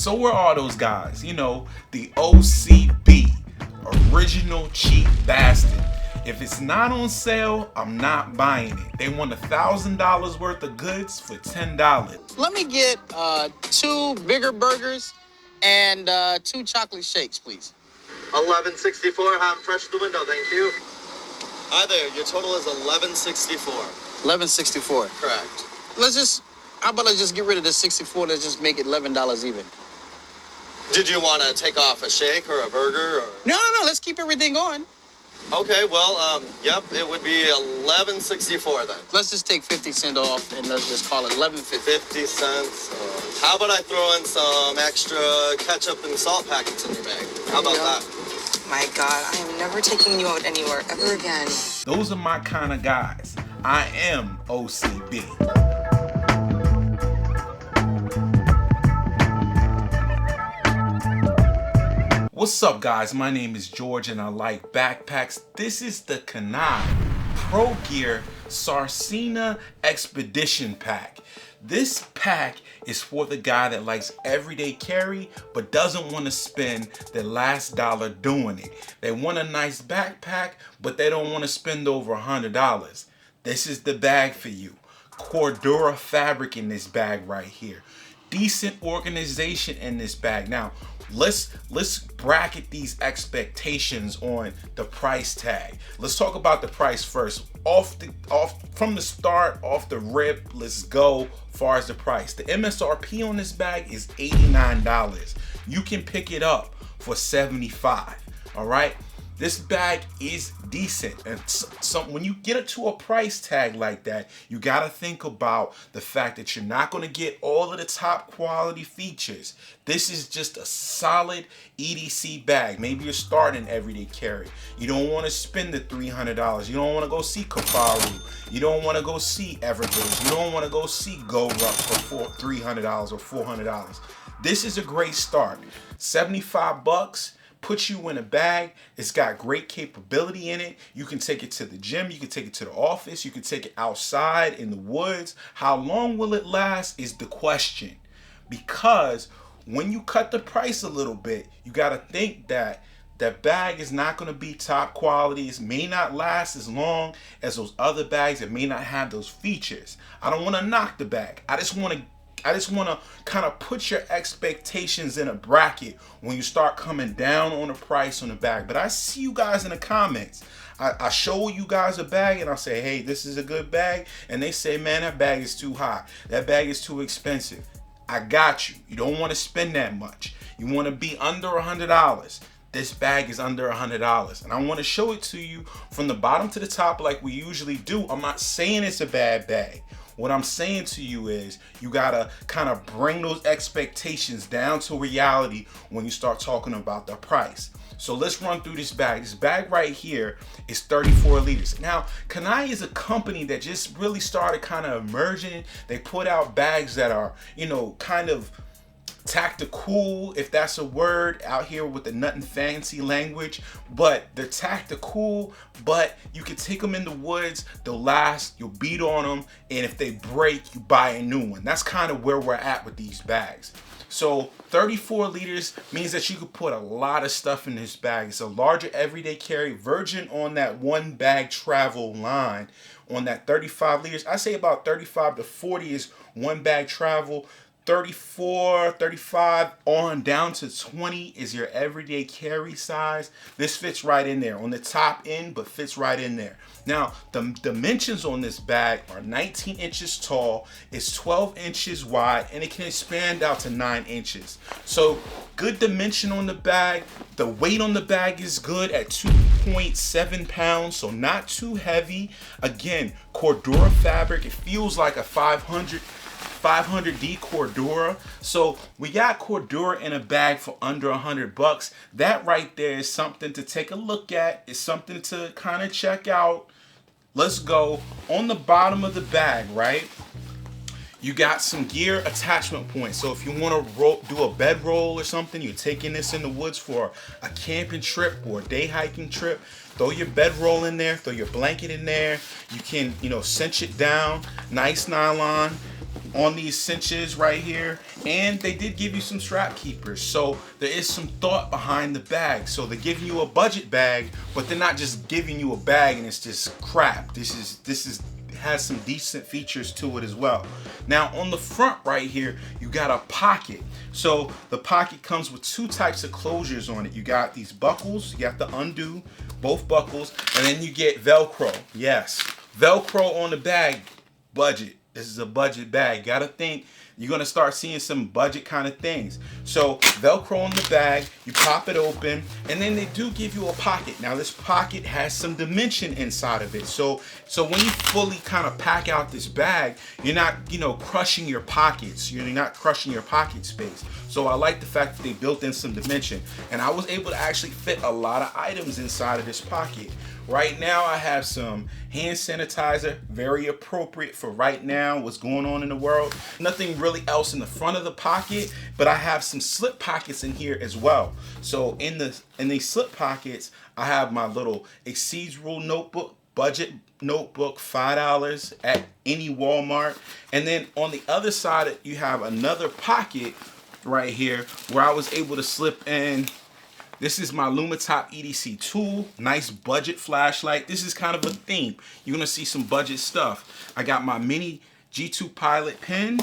So where are those guys? You know, the OCB, original cheap bastard. If it's not on sale, I'm not buying it. They want $1,000 worth of goods for $10. Let me get two bigger burgers and two chocolate shakes, please. 1164, hot and fresh to the window, thank you. Hi there, your total is 1164. 1164. Correct. How about I just get rid of the 64? Let's just make it $11 even. Did you want to take off a shake or a burger? Or? No. Let's keep everything going. Okay, well, yep, it would be 1164 then. Let's just take 50 cents off and let's just call it 1150. 50 cents. How about I throw in some extra ketchup and salt packets in your bag? How about that? My God, I am never taking you out anywhere ever again. Those are my kind of guys. I am OCB. What's up, guys? My name is George and I like backpacks. This is the Cannae Pro Gear Sarcina Expedition Pack. This pack is for the guy that likes everyday carry but doesn't want to spend their last dollar doing it. They want a nice backpack but they don't want to spend over $100. This is the bag for you. Cordura fabric in this bag right here. Decent organization in this bag. Now, let's bracket these expectations on the price tag. Let's talk about the price first. From the start, off the rip, let's go far as the price. The MSRP on this bag is $89. You can pick it up for $75. All right. This bag is decent, and so when you get it to a price tag like that, you got to think about the fact that you're not going to get all of the top quality features. This is just a solid EDC bag. Maybe you're starting everyday carry. You don't want to spend the $300. You don't want to go see Kafaru. You don't want to go see Evergoods. You don't want to go see Go Ruck for $300 or $400. This is a great start. $75. Puts you in a bag. It's got great capability in it. You can take it to the gym. You can take it to the office. You can take it outside in the woods. How long will it last is the question. Because when you cut the price a little bit, you got to think that that bag is not going to be top quality. It may not last as long as those other bags. It may not have those features. I don't want to knock the bag. I just want to kind of put your expectations in a bracket when you start coming down on the price on the bag. But I see you guys in the comments. I show you guys a bag and I say, hey, this is a good bag. And they say, man, that bag is too high. That bag is too expensive. I got you. You don't want to spend that much. You want to be under $100. This bag is under $100. And I want to show it to you from the bottom to the top like we usually do. I'm not saying it's a bad bag. What I'm saying to you is you gotta kind of bring those expectations down to reality when you start talking about the price. So let's run through this bag. This bag right here is 34 liters. Now, Cannae is a company that just really started kind of emerging. They put out bags that are, you know, kind of tactical, if that's a word, out here with the nothing fancy language, but they're tactical, but you can take them in the woods, they'll last, you'll beat on them, and if they break, you buy a new one. That's kind of where we're at with these bags. So 34 liters means that you could put a lot of stuff in this bag. It's a larger everyday carry, virgin on that one bag travel line. On that 35 liters, I say about 35 to 40 is one bag travel. 34, 35 on down to 20 is your everyday carry size. This fits right in there on the top end, but fits right in there. Now, the dimensions on this bag are 19 inches tall, it's 12 inches wide, and it can expand out to 9 inches. So good dimension on the bag. The weight on the bag is good at 2.7 pounds, so not too heavy. Again, Cordura fabric. It feels like a 500D Cordura. So we got Cordura in a bag for under $100. That right there is something to take a look at. It's something to kind of check out. Let's go. On the bottom of the bag, right, you got some gear attachment points. So if you want to do a bedroll or something, you're taking this in the woods for a camping trip or a day hiking trip, throw your bedroll in there, throw your blanket in there. You can, cinch it down, nice nylon. on these cinches right here, and they did give you some strap keepers, so there is some thought behind the bag. So they're giving you a budget bag, but they're not just giving you a bag and it's just crap. This has some decent features to it as well. Now on the front right here, you got a pocket. So the pocket comes with two types of closures on it. You got these buckles, you have to undo both buckles, and then you get Velcro. Yes, Velcro on the bag. Budget. This is a budget bag. Gotta think you're gonna start seeing some budget kind of things. So Velcro on the bag, you pop it open, and then they do give you a pocket. Now this pocket has some dimension inside of it. So when you fully kind of pack out this bag, you're not, crushing your pockets. You're not crushing your pocket space. So I like the fact that they built in some dimension. And I was able to actually fit a lot of items inside of this pocket. Right now I have some hand sanitizer, very appropriate for right now, what's going on in the world. Nothing really else in the front of the pocket, but I have some slip pockets in here as well. So in these slip pockets, I have my little Exceeds Rule notebook, budget notebook, $5 at any Walmart. And then on the other side, you have another pocket right here where I was able to slip in. This is my Lumitop EDC tool, nice budget flashlight. This is kind of a theme. You're gonna see some budget stuff. I got my mini G2 Pilot pen.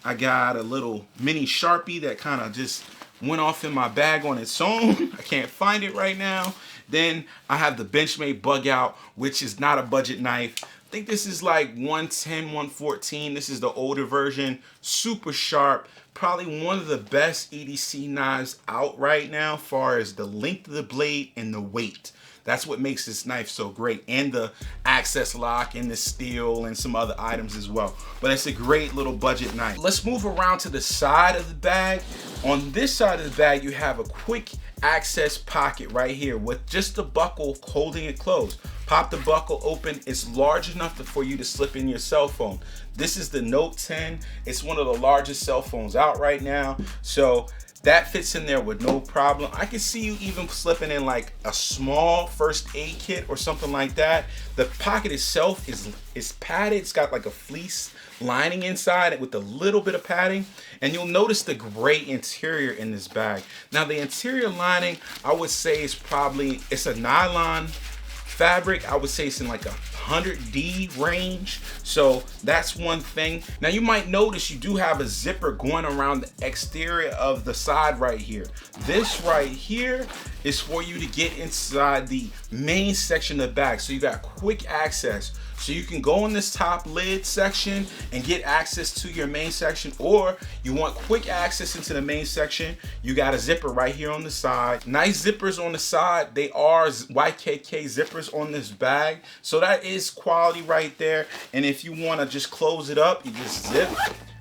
I got a little mini Sharpie that kind of just went off in my bag on its own. I can't find it right now. Then I have the Benchmade Bug Out, which is not a budget knife. I think this is like 110, 114. This is the older version, super sharp. Probably one of the best EDC knives out right now, as far as the length of the blade and the weight. That's what makes this knife so great, and the access lock and the steel and some other items as well. But it's a great little budget knife. Let's move around to the side of the bag. On this side of the bag, you have a quick access pocket right here with just the buckle holding it closed. Pop the buckle open. It's large enough for you to slip in your cell phone. This is the Note 10. It's one of the largest cell phones out right now. So that fits in there with no problem. I can see you even slipping in like a small first aid kit or something like that. The pocket itself is padded. It's got like a fleece lining inside it with a little bit of padding. And you'll notice the gray interior in this bag. Now the interior lining, I would say it's a nylon fabric. I would say it's in like a 100D range. So that's one thing. Now you might notice you do have a zipper going around the exterior of the side right here. This right here is for you to get inside the main section of the bag. So you got quick access. So you can go in this top lid section and get access to your main section, or you want quick access into the main section, you got a zipper right here on the side. Nice zippers on the side. They are YKK zippers on this bag. So that is quality right there. And if you want to just close it up, you just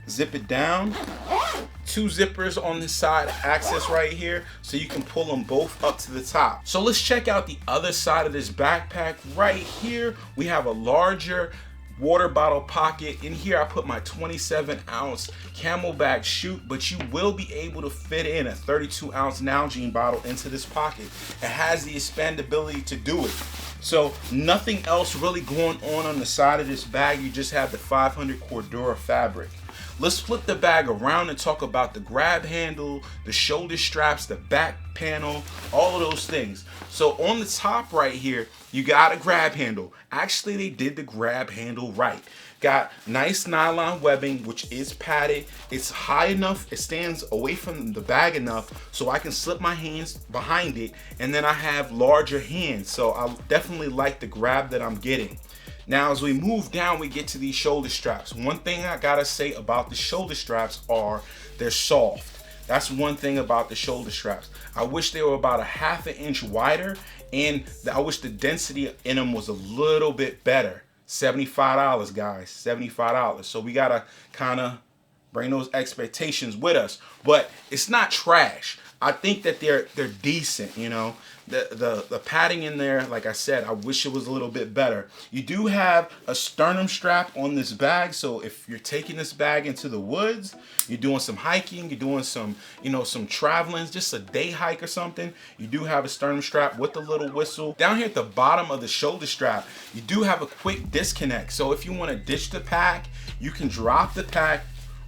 zip it down. Two zippers on this side, access right here, so you can pull them both up to the top. So let's check out the other side of this backpack. Right here, we have a larger water bottle pocket. In here, I put my 27-ounce Camelback chute, but you will be able to fit in a 32-ounce Nalgene bottle into this pocket. It has the expandability to do it. So nothing else really going on the side of this bag. You just have the 500 Cordura fabric. Let's flip the bag around and talk about the grab handle, the shoulder straps, the back panel, all of those things. So on the top right here, you got a grab handle. Actually, they did the grab handle right. Got nice nylon webbing, which is padded. It's high enough, it stands away from the bag enough so I can slip my hands behind it, and then I have larger hands. So I definitely like the grab that I'm getting. Now, as we move down, we get to these shoulder straps. One thing I gotta say about the shoulder straps are they're soft. That's one thing about the shoulder straps. I wish they were about a ½ inch wider, and I wish the density in them was a little bit better. $75, guys, $75. So we gotta kind of bring those expectations with us, but it's not trash. I think that they're decent, you know. The padding in there, like I said, I wish it was a little bit better. You do have a sternum strap on this bag, so if you're taking this bag into the woods, you're doing some hiking, you're doing some, you know, some traveling, just a day hike or something, you do have a sternum strap with a little whistle. Down here at the bottom of the shoulder strap, you do have a quick disconnect. So if you want to ditch the pack, you can drop the pack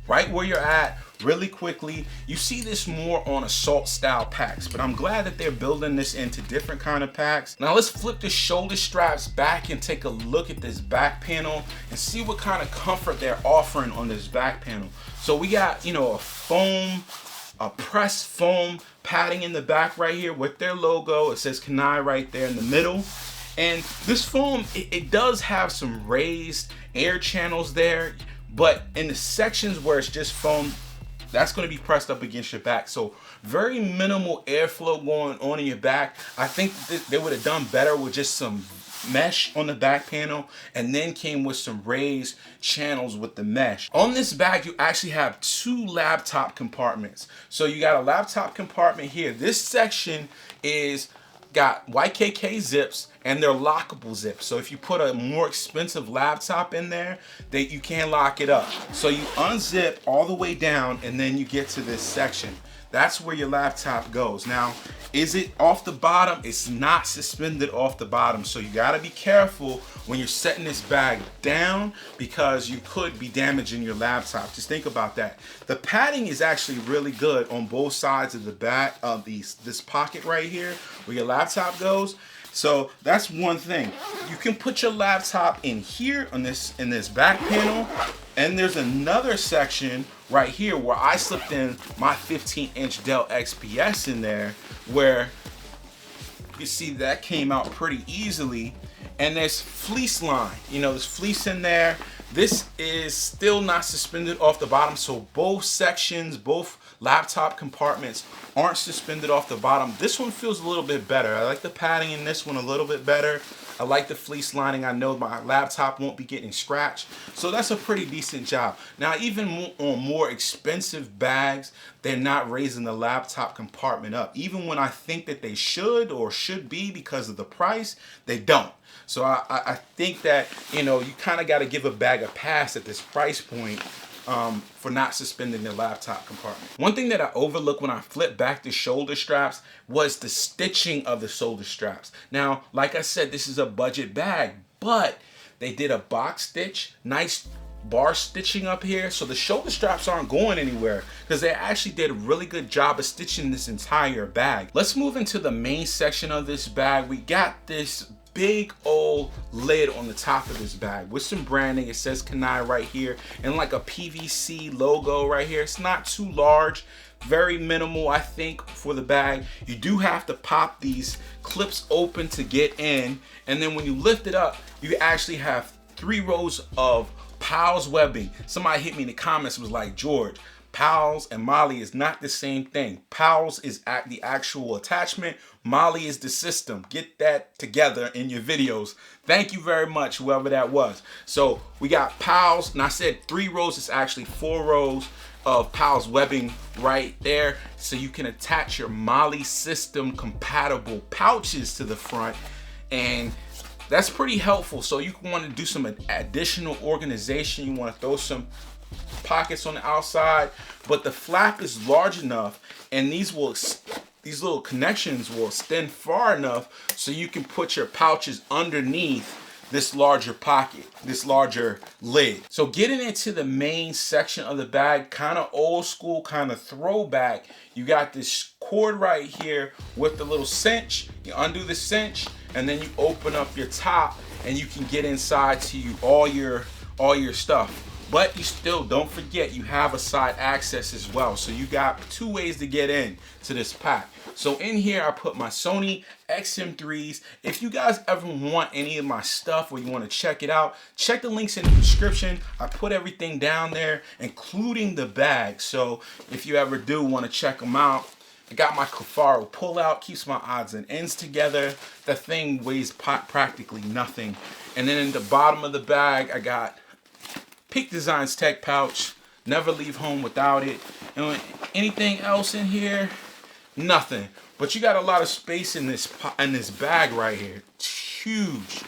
right where you're at really quickly. You see this more on assault style packs, but I'm glad that they're building this into different kind of packs. Now let's flip the shoulder straps back and take a look at this back panel and see what kind of comfort they're offering on this back panel. So we got, you know, a pressed foam padding in the back right here with their logo. It says Cannae right there in the middle. And this foam, it does have some raised air channels there, but in the sections where it's just foam, that's going to be pressed up against your back. So very minimal airflow going on in your back. I think they would have done better with just some mesh on the back panel and then came with some raised channels with the mesh. On this bag, you actually have 2 laptop compartments. So you got a laptop compartment here. This section is got YKK zips and they're lockable zips. So if you put a more expensive laptop in there, you can lock it up. So you unzip all the way down and then you get to this section. That's where your laptop goes. Now, is it off the bottom? It's not suspended off the bottom. So you gotta be careful when you're setting this bag down because you could be damaging your laptop. Just think about that. The padding is actually really good on both sides of the back of this pocket right here where your laptop goes. So that's one thing. You can put your laptop in here on in this back panel, and there's another section right here where I slipped in my 15-inch Dell XPS in there, where you see that came out pretty easily. And there's fleece line, you know, there's fleece in there. This is still not suspended off the bottom, so both sections, both laptop compartments aren't suspended off the bottom. This one feels a little bit better. I like the padding in this one a little bit better. I like the fleece lining. I know my laptop won't be getting scratched. So that's a pretty decent job. Now, even on more expensive bags, they're not raising the laptop compartment up. Even when I think that they should or should be because of the price, they don't. So I think that, you know, you kind of got to give a bag a pass at this price point for not suspending the laptop compartment. One thing that I overlooked when I flipped back the shoulder straps was the stitching of the shoulder straps. Now, like I said, this is a budget bag, but they did a box stitch, nice bar stitching up here, so the shoulder straps aren't going anywhere because they actually did a really good job of stitching this entire bag. Let's move into the main section of this bag. We got this big old lid on the top of this bag with some branding. It says Cannae right here and like a PVC logo right here. It's not too large, very minimal I think for the bag. You do have to pop these clips open to get in, and then when you lift it up, you actually have 3 rows of Pals webbing. Somebody hit me in the comments, was like, George, Pals and Molly is not the same thing. Pals is the actual attachment. Molly is the system. Get that together in your videos. Thank you very much, whoever that was. So we got Pals, and I said 3 rows. It's actually 4 rows of Pals webbing right there. So you can attach your Molly system compatible pouches to the front, and that's pretty helpful. So you want to do some additional organization. You want to throw some pockets on the outside, but the flap is large enough, and these little connections will extend far enough so you can put your pouches underneath this larger pocket, this larger lid. So getting into the main section of the bag, kind of old school, kind of throwback, you got this cord right here with the little cinch. You undo the cinch and then you open up your top and you can get inside to all your stuff. But you still don't forget you have a side access as well. So you got 2 ways to get in to this pack. So in here I put my Sony XM3s. If you guys ever want any of my stuff or you want to check it out, check the links in the description. I put everything down there, including the bag. So if you ever do want to check them out, I got my Kafaro pullout, keeps my odds and ends together. That thing weighs practically nothing. And then in the bottom of the bag, I got Peak Designs tech pouch. Never leave home without it. And anything else in here? nothing. But you got a lot of space in this bag right here. It's huge.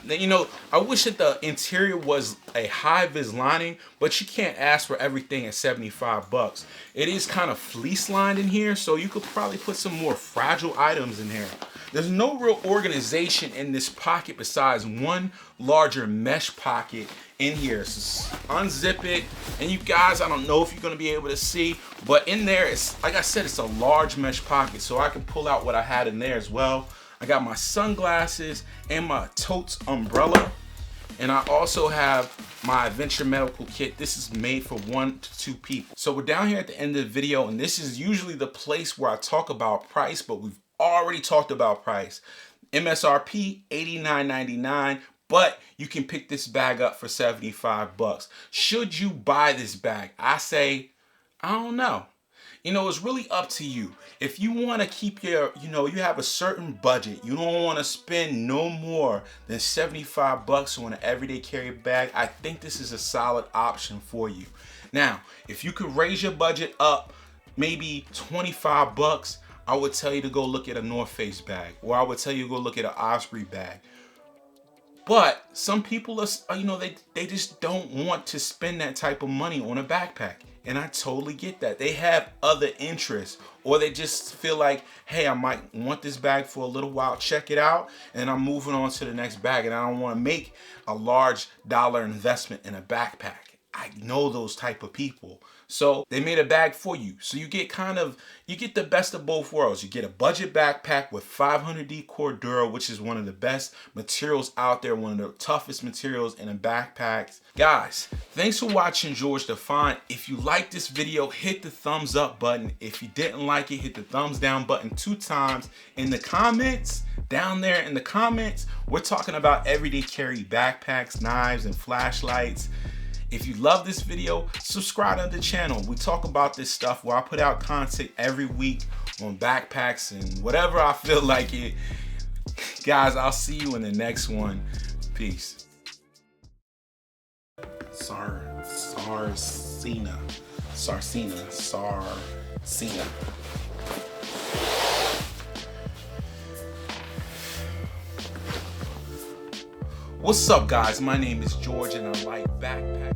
You know, I wish that the interior was a high-vis lining, but you can't ask for everything at 75 bucks. It is kind of fleece lined in here, so you could probably put some more fragile items in here. There's no real organization in this pocket besides one larger mesh pocket in here. So unzip it, and you guys, I don't know if you're gonna be able to see, but in there, it's like I said, it's a large mesh pocket, so I can pull out what I had in there as well. I got my sunglasses and my totes umbrella, and I also have my adventure medical kit. This is made for 1 to 2 people. So we're down here at the end of the video, and this is usually the place where I talk about price, but we've already talked about price. MSRP $89.99, but you can pick this bag up for 75 bucks. Should you buy this bag? I say, I don't know. You know, it's really up to you. If you want to keep your, you know, you have a certain budget, you don't want to spend no more than 75 bucks on an everyday carry bag, I think this is a solid option for you. Now, if you could raise your budget up maybe 25 bucks, I would tell you to go look at a North Face bag, or I would tell you to go look at an Osprey bag. But some people are, you know, they just don't want to spend that type of money on a backpack. And I totally get that. They have other interests, or they just feel like, hey, I might want this bag for a little while, check it out, and I'm moving on to the next bag, and I don't want to make a large dollar investment in a backpack. I know those type of people. So they made a bag for you. So you get you get the best of both worlds. You get a budget backpack with 500D Cordura, which is one of the best materials out there, one of the toughest materials in a backpack. Guys, thanks for watching George Defined. If you like this video, hit the thumbs up button. If you didn't like it, hit the thumbs down button 2 times. In the comments, down there in the comments, we're talking about everyday carry backpacks, knives, and flashlights. If you love this video, subscribe to the channel. We talk about this stuff where I put out content every week on backpacks and whatever I feel like it. Guys, I'll see you in the next one. Peace. Sarcina. What's up, guys? My name is George, and I like backpacks.